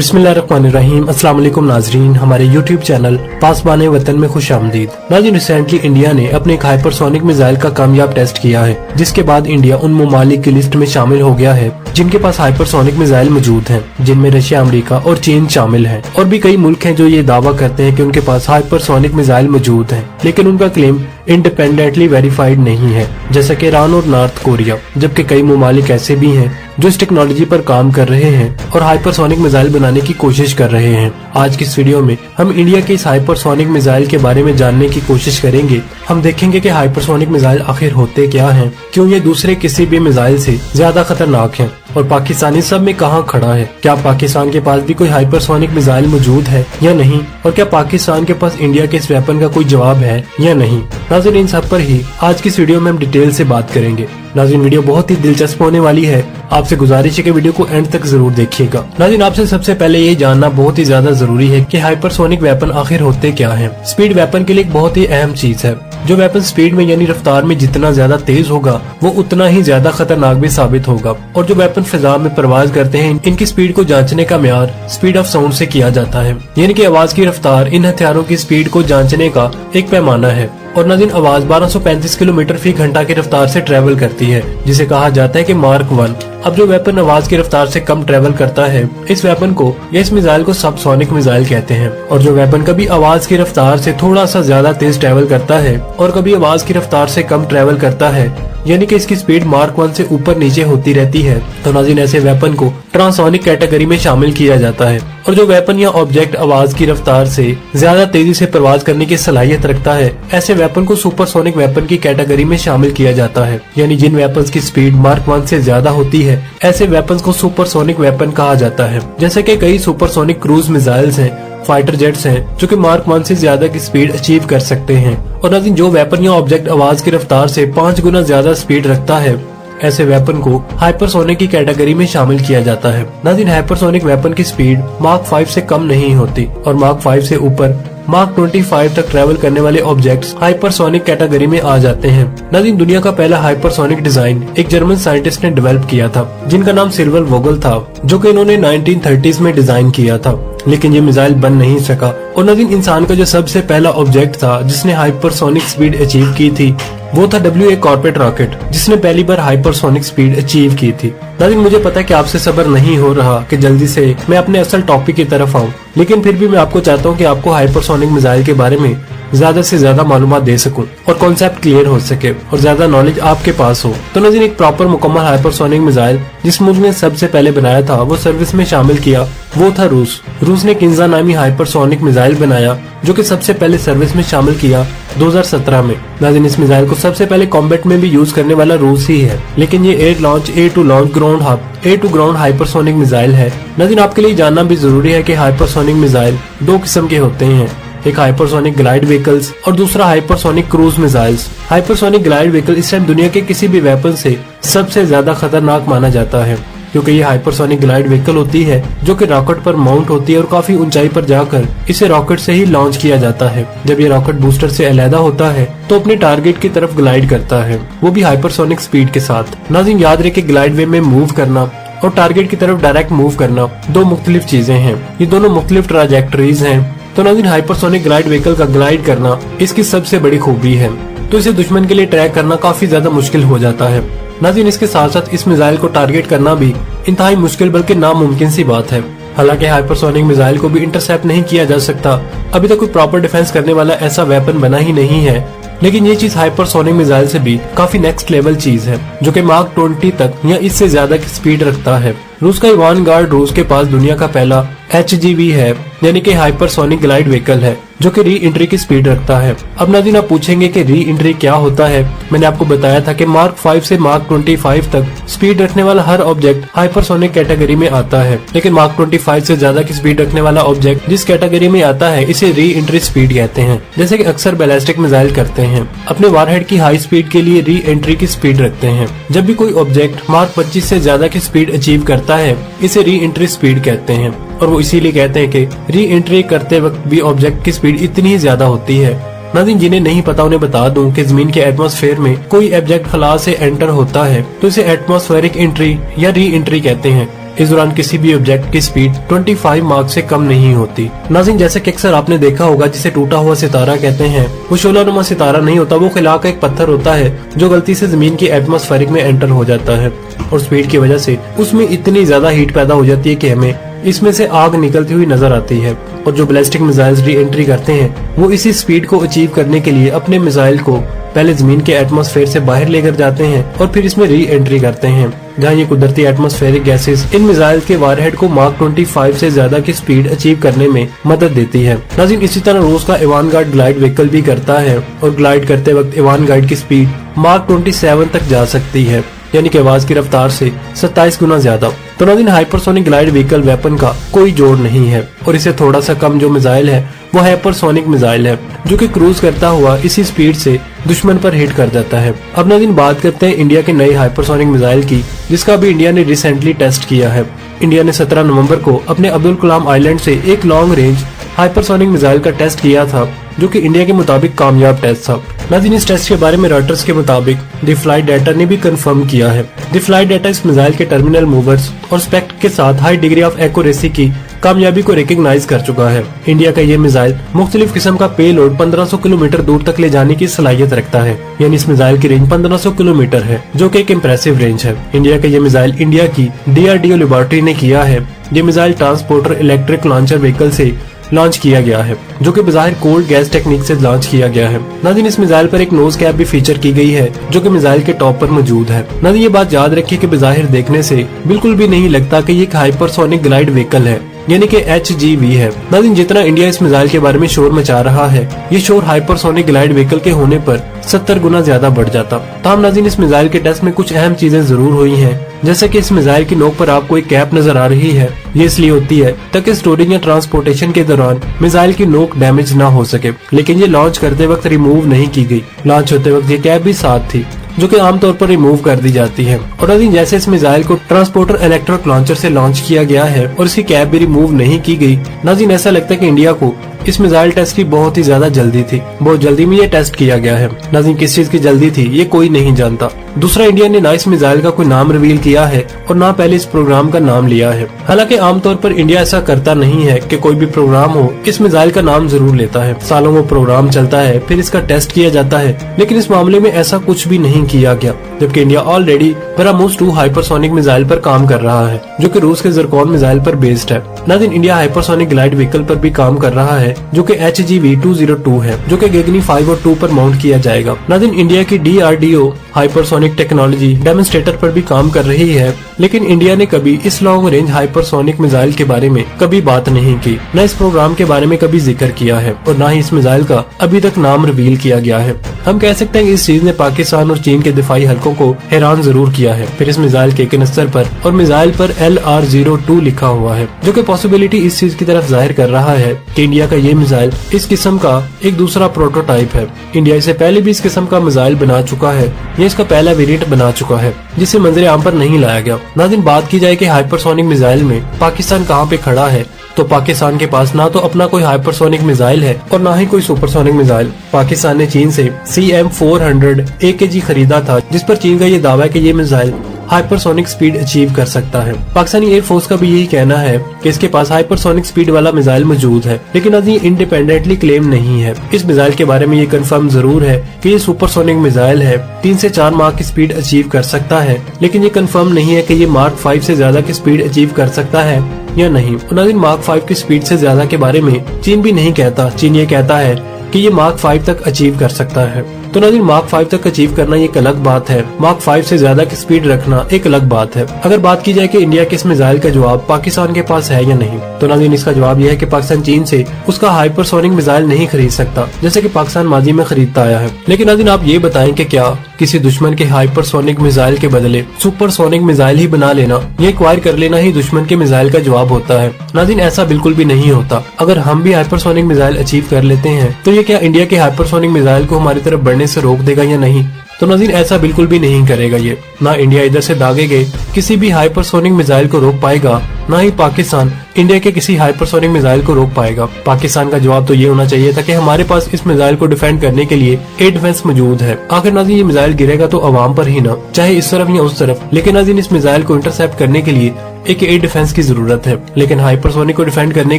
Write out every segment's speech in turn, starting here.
बिस्मिल्लाहिर्रहमानिर्रहीम। अस्सलाम वालेकुम नाजरीन, हमारे यूट्यूब चैनल पासबान वतन में खुश आमदीद। नाज़रीन, रिसेंटली इंडिया ने अपने एक हाइपरसोनिक मिसाइल का कामयाब टेस्ट किया है, जिसके बाद इंडिया उन ममालिक की लिस्ट में शामिल हो गया है जिनके पास हाइपरसोनिक मिसाइल मौजूद हैं, जिनमें रशिया, अमेरिका और चीन शामिल हैं। और भी कई मुल्क हैं जो ये दावा करते हैं कि उनके पास हाइपरसोनिक मिसाइल मौजूद हैं, लेकिन उनका क्लेम इंडिपेंडेंटली वेरीफाइड नहीं है, जैसा कि ईरान और नॉर्थ कोरिया। जबकि कई ममालिक ऐसे भी हैं जो इस टेक्नोलॉजी पर काम कर रहे हैं और हाइपरसोनिक मिसाइल बनाने की कोशिश कर रहे हैं। आज की इस वीडियो में हम इंडिया के इस हाइपरसोनिक मिसाइल के बारे में जानने की कोशिश करेंगे। हम देखेंगे कि हाइपरसोनिक मिसाइल आखिर होते क्या हैं, क्यों ये दूसरे किसी भी मिसाइल से ज्यादा खतरनाक हैं, और पाकिस्तानी सब में कहाँ खड़ा है। क्या पाकिस्तान के पास भी कोई हाइपरसोनिक मिसाइल मौजूद है या नहीं, और क्या पाकिस्तान के पास इंडिया के इस वेपन का कोई जवाब है या नहीं। नाज़रीन, इन सब पर ही आज की इस वीडियो में हम डिटेल से बात करेंगे। नाज़रीन, वीडियो बहुत ही दिलचस्प होने वाली है, आपसे गुजारिश है कि वीडियो को एंड तक जरूर देखिएगा। नाज़रीन, आपसे सबसे पहले ये जानना बहुत ही ज्यादा जरूरी है कि हाइपरसोनिक वेपन आखिर होते क्या हैं। स्पीड वेपन के लिए एक बहुत ही अहम चीज है। जो वेपन स्पीड में यानी रफ्तार में जितना ज्यादा तेज होगा, वो उतना ही ज्यादा खतरनाक भी साबित होगा। और जो वेपन फिजा में परवाज करते हैं, इनकी स्पीड को जांचने का म्यार स्पीड ऑफ साउंड से किया जाता है, यानी कि आवाज की रफ्तार इन हथियारों की स्पीड को जांचने का एक पैमाना है। और नाज़रीन, आवाज 1235 किलोमीटर फी घंटा की रफ्तार से ट्रेवल करती है, जिसे कहा जाता है कि मार्क 1। अब जो वेपन आवाज की रफ्तार से कम ट्रेवल करता है, इस वेपन को या इस मिसाइल को सबसोनिक मिसाइल कहते हैं। और जो वेपन कभी आवाज की रफ्तार से थोड़ा सा ज्यादा तेज ट्रेवल करता है और कभी आवाज की रफ्तार से कम ट्रेवल करता है, यानी कि इसकी स्पीड मार्क 1 से ऊपर नीचे होती रहती है, तो नाज़रीन ऐसे वेपन को ट्रांसोनिक कैटेगरी में शामिल किया जाता है। और जो वेपन या ऑब्जेक्ट आवाज की रफ्तार से ज्यादा तेजी से प्रवास करने की सलाहियत रखता है, ऐसे वेपन को सुपरसोनिक वेपन की कैटेगरी में शामिल किया जाता है। यानी जिन वेपन्स की स्पीड मार्क 1 से ज्यादा होती है, ऐसे वेपन्स को सुपरसोनिक वेपन कहा जाता है। जैसे कि कई सुपरसोनिक क्रूज मिसाइल्स हैं, फाइटर जेट्स हैं, जो कि मार्क 1 से ज्यादा की स्पीड अचीव कर सकते हैं। और नाज़रीन, जो वेपन या ऑब्जेक्ट आवाज की रफ्तार से 5 गुना ज्यादा स्पीड रखता है, ऐसे वेपन को हाइपरसोनिक की कैटेगरी में शामिल किया जाता है। नाज़रीन, हाइपरसोनिक वेपन की स्पीड मार्क 5 से कम नहीं होती, और मार्क 5 से ऊपर मार्क 25 तक ट्रेवल करने वाले ऑब्जेक्ट्स हाइपरसोनिक कैटेगरी में आ जाते हैं। नाज़रीन, दुनिया का पहला हाइपरसोनिक डिजाइन एक जर्मन साइंटिस्ट ने डेवलप किया था, जिनका नाम सिल्वर वोगल था, जो कि इन्होंने 1930s में डिजाइन किया था, लेकिन ये मिसाइल बन नहीं सका। और नाज़रीन, इंसान का जो सबसे पहला ऑब्जेक्ट था जिसने हाइपरसोनिक स्पीड अचीव की थी, वो था WA कॉर्पेट रॉकेट, जिसने पहली बार हाइपरसोनिक स्पीड अचीव की थी। नाज़रीन, मुझे पता है कि आपसे सब्र नहीं हो रहा कि जल्दी से मैं अपने असल टॉपिक की तरफ आऊं, लेकिन फिर भी मैं आपको चाहता हूं कि आपको हाइपरसोनिक मिसाइल के बारे में ज्यादा से ज्यादा मालूमात दे सकूं और कॉन्सेप्ट क्लियर हो सके और ज्यादा नॉलेज आपके पास हो। तो नाज़रीन, एक प्रॉपर मुकम्मल हाइपरसोनिक मिसाइल जिस मुल्क ने सबसे पहले बनाया था, वो सर्विस में शामिल किया, वो था रूस। रूस ने किंजा नामी हाइपरसोनिक मिसाइल बनाया, जो कि सबसे पहले सर्विस में शामिल किया 2017 में। नाज़रीन, इस मिसाइल को सबसे पहले कॉम्बैट में भी यूज करने वाला रूस ही है, लेकिन ये air launch a to ground hypersonic missile है। नाज़रीन, आपके लिए जानना भी जरूरी है कि हाइपरसोनिक मिसाइल दो किस्म के होते हैं, एक हाइपरसोनिक ग्लाइड व्हीकल्स और दूसरा hypersonic cruise missiles. Hypersonic glide vehicle इस टाइम दुनिया के किसी भी वेपन से सबसे ज्यादा खतरनाक माना जाता है, क्योंकि ये हाइपरसोनिक ग्लाइड व्हीकल होती है जो कि रॉकेट पर माउंट होती है और काफी ऊंचाई पर जाकर इसे रॉकेट से ही लॉन्च किया जाता है। जब ये रॉकेट बूस्टर से अलहदा होता है तो अपने टारगेट की तरफ ग्लाइड करता है, वो भी हाइपरसोनिक स्पीड के साथ। नाज़रीन, याद रहे कि ग्लाइड वे में मूव करना और टारगेट की तरफ डायरेक्ट मूव करना दो मुख्तलिफ चीजें हैं, ये दोनों मुख्तलिफ ट्राजेक्टरीज हैं। तो नाज़रीन, हाइपरसोनिक ग्लाइड व्हीकल का ग्लाइड करना इसकी सबसे बड़ी खूबी है, तो इसे दुश्मन के लिए ट्रैक करना काफी ज्यादा मुश्किल हो जाता है। नाज़रीन, इसके साथ साथ इस मिसाइल को टारगेट करना भी इंतहाई मुश्किल बल्कि नामुमकिन सी बात है। हालांकि हाइपरसोनिक मिसाइल को भी इंटरसेप्ट नहीं किया जा सकता, अभी तक कोई प्रॉपर डिफेंस करने वाला ऐसा वेपन बना ही नहीं है, लेकिन ये चीज हाइपरसोनिक मिसाइल से भी काफी नेक्स्ट लेवल चीज है, जो कि मार्क 20 तक या इससे ज्यादा की स्पीड रखता है। रूस का इवान गार्ड रूस के पास दुनिया का पहला HGV है, यानी कि हाइपरसोनिक ग्लाइड व्हीकल है, जो कि री एंट्री की स्पीड रखता है। अब नाज़रीन, आप पूछेंगे कि री एंट्री क्या होता है। मैंने आपको बताया था कि मार्क 5 से मार्क 25 तक स्पीड रखने वाला हर ऑब्जेक्ट हाइपरसोनिक कैटेगरी में आता है, लेकिन मार्क 25 से ज्यादा की स्पीड रखने वाला ऑब्जेक्ट जिस कैटेगरी में आता है, इसे री एंट्री स्पीड कहते हैं। जैसे कि अक्सर बैलिस्टिक मिसाइल करते हैं, अपने वारहेड की हाई स्पीड के लिए री एंट्री की स्पीड रखते हैं। जब भी कोई ऑब्जेक्ट मार्क 25 से ज्यादा की स्पीड अचीव करता है, इसे री एंट्री स्पीड कहते हैं, और वो इसीलिए कहते हैं कि री एंट्री करते वक्त भी ऑब्जेक्ट की स्पीड इतनी ही ज्यादा होती है। नाज़रीन, जिन्हें नहीं पता उन्हें बता दूं कि जमीन के एटमॉस्फेयर में कोई ऑब्जेक्ट खला से एंटर होता है तो इसे एटमॉस्फेरिक एंट्री या री एंट्री कहते हैं। इस दौरान किसी भी ऑब्जेक्ट की स्पीड 25 मार्क से कम नहीं होती। नाज़रीन, जैसे कि अक्सर आपने देखा होगा जिसे टूटा हुआ सितारा कहते हैं, वो शोलानुमा सितारा नहीं होता, वो खिला का एक पत्थर होता है जो गलती से जमीन की एटमॉस्फेरिक में एंटर हो जाता है और स्पीड की वजह से उसमें इतनी ज्यादा हीट पैदा हो जाती है कि हमें इसमें से आग निकलती हुई नजर आती है। और जो बैलिस्टिक मिसाइल्स री एंट्री करते हैं वो इसी स्पीड को अचीव करने के लिए अपने मिसाइल को पहले जमीन के एटमॉस्फेयर से बाहर लेकर जाते हैं और फिर इसमें री एंट्री करते हैं, जहाँ ये कुदरती एटमॉस्फेरिक गैसेस इन मिसाइल के वारहेड को मार्क 25 से ज्यादा की स्पीड अचीव करने में मदद देती है। नाज़रीन, इसी तरह रूस का इवानगार्ड ग्लाइड व्हीकल भी करता है और ग्लाइड करते वक्त इवानगार्ड की स्पीड मार्क 27 तक जा सकती है, यानी कि आवाज की रफ्तार से 27 गुना ज्यादा। तो नाज़रीन, हाइपरसोनिक ग्लाइड व्हीकल वेपन का कोई जोड़ नहीं है और इससे थोड़ा सा कम जो मिसाइल है वो हाइपरसोनिक मिसाइल है जो कि क्रूज करता हुआ इसी स्पीड से दुश्मन पर हिट कर जाता है। अब नाज़रीन, बात करते हैं इंडिया के नए हाइपरसोनिक मिसाइल की, जिसका भी इंडिया ने रिसेंटली टेस्ट किया है। इंडिया ने 17 नवंबर को अपने अब्दुल कलाम आइलैंड से एक लॉन्ग रेंज हाइपरसोनिक मिसाइल का टेस्ट किया था, जो कि इंडिया के मुताबिक कामयाब टेस्ट था। नाज़रीन, इस टेस्ट के बारे में रॉयटर्स के मुताबिक द फ्लाइट डाटा ने भी कंफर्म किया है। द फ्लाइट डाटा इस मिसाइल के टर्मिनल मूवर्स और स्पेक्ट के साथ हाई डिग्री ऑफ एक्यूरेसी की कामयाबी को रिकॉग्नाइज कर चुका है। इंडिया का ये मिसाइल मुख्तलिफ किस्म का पे लोड 1500 किलोमीटर दूर तक ले जाने की सलाहियत रखता है, यानी इस मिसाइल की रेंज 1500 किलोमीटर है, जो कि एक इम्प्रेसिव रेंज है। इंडिया का ये मिसाइल इंडिया की DRDO लेबोरेटरी ने किया है। ये missile transporter electric launcher vehicle से लॉन्च किया गया है, जो कि बज़ाहिर कोल्ड गैस टेक्निक से लॉन्च किया गया है। नाज़रीन, इस मिसाइल पर एक नोज कैप भी फीचर की गई है, जो कि मिसाइल के टॉप पर मौजूद है। नाज़रीन, ये बात याद रखिए कि बज़ाहिर देखने से बिल्कुल भी नहीं लगता कि ये एक हाइपरसोनिक ग्लाइड व्हीकल है, यानी कि HGV है। नाज़रीन, जितना इंडिया इस मिसाइल के बारे में शोर मचा रहा है, ये शोर हाइपरसोनिक ग्लाइड व्हीकल के होने पर 70 गुना ज्यादा बढ़ जाता। ताहम नाज़रीन, इस मिसाइल के टेस्ट में कुछ अहम चीजें जरूर हुई हैं, जैसे कि इस मिसाइल की नोक पर आपको एक कैप नजर आ रही है। ये इसलिए होती है ताकि स्टोरिंग या ट्रांसपोर्टेशन के दौरान मिसाइल की नोक डैमेज ना हो सके, लेकिन ये लॉन्च करते वक्त रिमूव नहीं की गई। लॉन्च होते वक्त ये कैप भी साथ थी, जो कि आमतौर पर रिमूव कर दी जाती है। और नाज़रीन, जैसे इस मिसाइल को ट्रांसपोर्टर इलेक्ट्रिक लॉन्चर से लॉन्च किया गया है और इसकी कैप भी रिमूव नहीं की गई, नाज़रीन ऐसा लगता है कि इंडिया को इस मिसाइल टेस्ट की बहुत ही ज्यादा जल्दी थी, बहुत जल्दी में ये टेस्ट किया गया है। नाज़रीन, किस चीज की जल्दी थी ये कोई नहीं जानता। दूसरा, इंडिया ने ना इस मिसाइल का कोई नाम रिवील किया है और ना पहले इस प्रोग्राम का नाम लिया है। हालांकि आमतौर पर इंडिया ऐसा करता नहीं है कि कोई भी प्रोग्राम हो इस मिसाइल का नाम जरूर लेता है। सालों वो प्रोग्राम चलता है, फिर इसका टेस्ट किया जाता है, लेकिन इस मामले में ऐसा कुछ भी नहीं किया गया, जबकि India already BrahMos 2 hypersonic missile पर काम कर रहा है, जो कि रूस के ज़रकोन मिसाइल पर बेस्ड है। नाज़रीन, इंडिया हाइपरसोनिक ग्लाइड व्हीकल पर भी काम कर रहा है, जो कि HGV-202 है, जो कि गेगनी 5 और 2 पर माउंट किया जाएगा। नाज़रीन, इंडिया की DRDO हाइपरसोनिक टेक्नोलॉजी डेमोन्स्ट्रेटर पर भी काम कर रही है, लेकिन इंडिया ने कभी इस लॉन्ग रेंज हाइपरसोनिक मिसाइल के बारे में कभी बात नहीं की, न इस प्रोग्राम के बारे में कभी जिक्र किया है और न ही इस मिसाइल का अभी तक नाम रिवील किया गया है। हम कह सकते हैं कि इस चीज ने पाकिस्तान और चीन के दिफाई हलकों को हैरान जरूर किया है। फिर इस मिसाइल के कनस्तर पर और मिसाइल पर LR-02 लिखा हुआ है, जो कि पॉसिबिलिटी इस चीज की तरफ जाहिर कर रहा है कि इंडिया का ये मिसाइल इस किस्म का एक दूसरा प्रोटोटाइप है। इंडिया इससे पहले भी इस किस्म का मिसाइल बना चुका है, ये इसका पहला वेरिएंट बना चुका है, जिसे मंजर आम पर नहीं लाया गया। नाज़रीन, बात की जाए कि हाइपरसोनिक मिसाइल में पाकिस्तान कहाँ पे खड़ा है, तो पाकिस्तान के पास ना तो अपना कोई हाइपरसोनिक मिसाइल है और ना ही कोई सुपरसोनिक मिसाइल। पाकिस्तान ने चीन से CM-400 AKG खरीदा था, जिस पर चीन का ये दावा है कि ये मिसाइल हाइपरसोनिक स्पीड अचीव कर सकता है। पाकिस्तानी एयरफोर्स का भी यही कहना है कि इसके पास हाइपरसोनिक स्पीड वाला मिसाइल मौजूद है, लेकिन अभी इंडिपेंडेंटली क्लेम नहीं है। इस मिसाइल के बारे में ये कंफर्म जरूर है कि ये सुपरसोनिक मिसाइल है, 3 से 4 मार्क की स्पीड अचीव कर सकता है, लेकिन ये कंफर्म नहीं है कि ये मार्क 5 से ज्यादा की स्पीड अचीव कर सकता है या नहीं। नाज़रीन, मार्क 5 की स्पीड से ज्यादा के बारे में चीन भी नहीं कहता। चीन ये कहता है कि ये मार्क 5 तक अचीव कर सकता है। तो नाज़रीन, मार्क 5 तक अचीव करना ये एक अलग बात है, मार्क 5 से ज्यादा की स्पीड रखना एक अलग बात है। अगर बात की जाए कि इंडिया के इस मिसाइल का जवाब पाकिस्तान के पास है या नहीं, तो नाज़रीन इसका जवाब यह है कि पाकिस्तान चीन से उसका हाइपरसोनिक मिसाइल नहीं खरीद सकता, जैसे कि पाकिस्तान माजी में खरीदता आया है। लेकिन नाज़रीन, आप ये बताएं कि क्या किसी दुश्मन के हाइपरसोनिक मिसाइल के बदले सुपरसोनिक मिसाइल ही बना लेना, ये एक्वायर कर लेना ही दुश्मन के मिसाइल का जवाब होता है? नाज़रीन, ऐसा बिल्कुल भी नहीं होता। अगर हम भी हाइपरसोनिक मिसाइल अचीव कर लेते हैं, तो ये क्या इंडिया के हाइपरसोनिक मिसाइल को हमारी तरफ बढ़ने से रोक देगा या नहीं? तो नाज़रीन ऐसा बिल्कुल भी नहीं करेगा ये। ना इंडिया इधर से दागे गए किसी भी हाइपरसोनिक मिसाइल को रोक पाएगा, ना ही पाकिस्तान इंडिया के किसी हाइपरसोनिक मिसाइल को रोक पाएगा। पाकिस्तान का जवाब तो ये होना चाहिए था कि हमारे पास इस मिसाइल को डिफेंड करने के लिए एयर डिफेंस मौजूद है। आखिर नाज़रीन ये मिसाइल गिरेगा तो अवाम पर ही ना, चाहे इस तरफ या उस तरफ, लेकिन नाज़रीन इस मिसाइल को इंटरसेप्ट करने के लिए एक एयर डिफेंस की जरूरत है। लेकिन हाइपरसोनिक को डिफेंड करने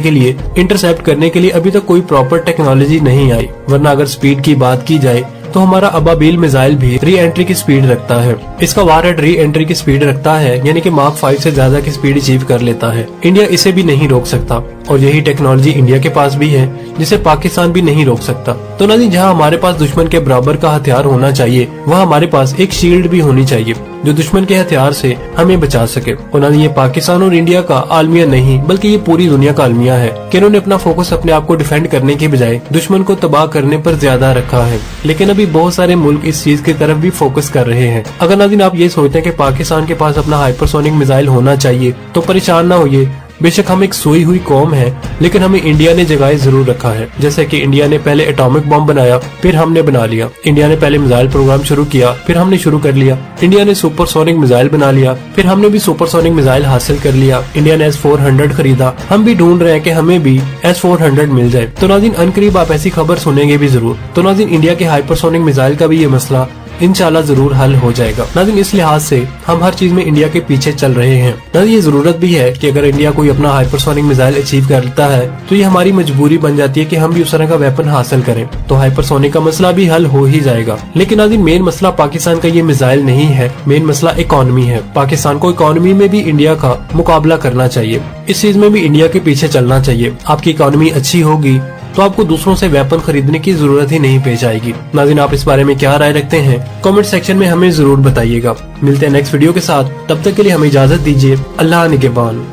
के लिए, इंटरसेप्ट करने के लिए अभी तक कोई प्रॉपर टेक्नोलॉजी नहीं आई। वरना अगर स्पीड की बात की जाए तो हमारा अबाबील मिसाइल भी री एंट्री की स्पीड रखता है। इसका वारहेड री एंट्री की स्पीड रखता है, यानी कि मार्क 5 से ज्यादा की स्पीड अचीव कर लेता है। इंडिया इसे भी नहीं रोक सकता और यही टेक्नोलॉजी इंडिया के पास भी है जिसे पाकिस्तान भी नहीं रोक सकता। तो नाज़रीन जहां हमारे पास दुश्मन के बराबर का हथियार होना चाहिए, वहां हमारे पास एक शील्ड भी होनी चाहिए जो दुश्मन के हथियार से हमें बचा सके। और नाज़रीन ये पाकिस्तान और इंडिया का आलमिया नहीं बल्कि ये पूरी दुनिया का आलमिया है कि इन्होंने अपना फोकस अपने आप को डिफेंड करने के बजाय दुश्मन को तबाह करने पर ज्यादा रखा है। लेकिन अभी बहुत सारे मुल्क इस चीज की तरफ भी फोकस कर रहे हैं। अगर नाज़रीन आप ये सोचते हैं कि पाकिस्तान के पास अपना हाइपरसोनिक मिसाइल होना चाहिए तो परेशान ना होइए। बेशक हम एक सोई हुई कौम है, लेकिन हमें इंडिया ने जगाए जरूर रखा है। जैसे कि इंडिया ने पहले एटॉमिक बॉम्ब बनाया, फिर हमने बना लिया। इंडिया ने पहले मिसाइल प्रोग्राम शुरू किया, फिर हमने शुरू कर लिया। इंडिया ने सुपरसोनिक मिसाइल बना लिया, फिर हमने भी सुपरसोनिक मिसाइल हासिल कर लिया। इंडिया ने S-400 खरीदा, हम भी ढूंढ रहे हैं कि हमें भी S-400 मिल जाए। तो नाज़रीन अनकरीब आप ऐसी खबर सुनेंगे भी जरूर। तो नाज़रीन इंडिया के हाइपरसोनिक मिसाइल का भी ये मसला इंशाल्लाह जरूर हल हो जाएगा। नाज़रीन इस लिहाज से हम हर चीज में इंडिया के पीछे चल रहे हैं। नाज़रीन ये जरूरत भी है कि अगर इंडिया कोई अपना हाइपरसोनिक मिसाइल अचीव करता है तो ये हमारी मजबूरी बन जाती है कि हम भी उस तरह का वेपन हासिल करें, तो हाइपरसोनिक का मसला भी हल हो ही जाएगा। लेकिन नाज़रीन मेन मसला पाकिस्तान का ये मिसाइल नहीं है, मेन मसला इकोनॉमी है। पाकिस्तान को इकोनॉमी में भी इंडिया का मुकाबला करना चाहिए, इस चीज में भी इंडिया के पीछे चलना चाहिए। आपकी इकोनॉमी अच्छी होगी तो आपको दूसरों से वेपन खरीदने की जरूरत ही नहीं पेश आएगी। नाज़रीन आप इस बारे में क्या राय रखते हैं कमेंट सेक्शन में हमें जरूर बताइएगा। मिलते हैं नेक्स्ट वीडियो के साथ, तब तक के लिए हमें इजाजत दीजिए। अल्लाह निगहबान।